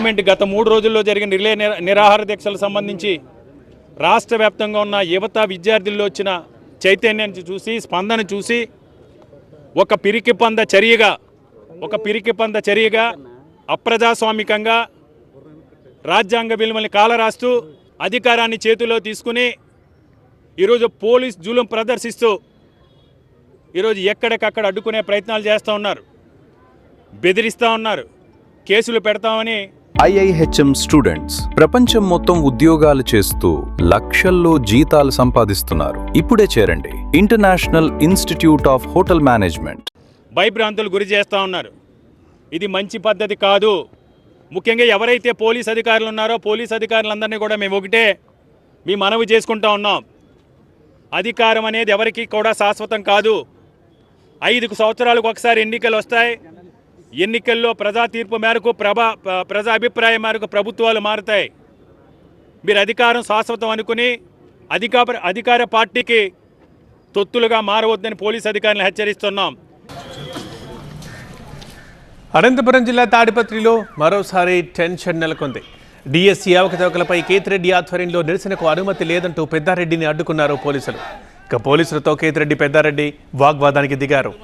Parliament గత 3 రోజుల్లో జరిగిన రిలే నిరాహార దీక్షలకు సంబంధించి రాష్ట్ర వ్యాప్తంగా ఉన్న యువత విద్యార్థుల్లో వచ్చిన చైతన్యాన్ని చూసి స్పందన చూసి ఒక పిరికిపంద చర్యగా అప్రజాస్వామికంగా రాజ్యాంగ విలువల్ని కాలరాస్తూ అధికారాన్ని చేతిలో తీసుకుని ఈరోజు పోలీస్ జూలం ప్రదర్శిస్తూ ఈరోజు ఎక్కడికక్కడ అడ్డుకునే ప్రయత్నాలు చేస్తూ ఉన్నారు, బెదిరిస్తూ ఉన్నారు, కేసులు పెడతామని. IIHM స్టూడెంట్స్ ప్రపంచం మొత్తం ఉద్యోగాలు చేస్తూ లక్షల్లో జీతాలు సంపాదిస్తున్నారు. ఇప్పుడే చేరండి international institute of hotel management. భయభ్రాంతులు గురి చేస్తూ ఉన్నారు. ఇది మంచి పద్ధతి కాదు. ముఖ్యంగా ఎవరైతే పోలీస్ అధికారులు ఉన్నారో పోలీస్ అధికారులందరినీ కూడా మేము ఒకటే మీ మనవి చేసుకుంటా ఉన్నాం. అధికారం అనేది ఎవరికి కూడా శాశ్వతం కాదు. 5 సంవత్సరాలకు ఒకసారి ఎన్నికలు వస్తాయి. ఎన్నికల్లో ప్రజా తీర్పు మేరకు ప్రజా అభిప్రాయం మేరకు ప్రభుత్వాలు మారుతాయి. మీరు అధికారం శాశ్వతం అనుకుని అధికార పార్టీకి తొత్తులుగా మారవద్దని పోలీస్ అధికారులను హెచ్చరిస్తున్నాం. అనంతపురం జిల్లా తాడిపత్రిలో మరోసారి టెన్షన్ నెలకొంది. డిఎస్సీ అవకతవకలపై కేతిరెడ్డి ఆధ్వర్యంలో నిరసనకు అనుమతి లేదంటూ పెద్దారెడ్డిని అడ్డుకున్నారు పోలీసులు. ఇక పోలీసులతో కేతిరెడ్డి పెద్దారెడ్డి వాగ్వాదానికి దిగారు.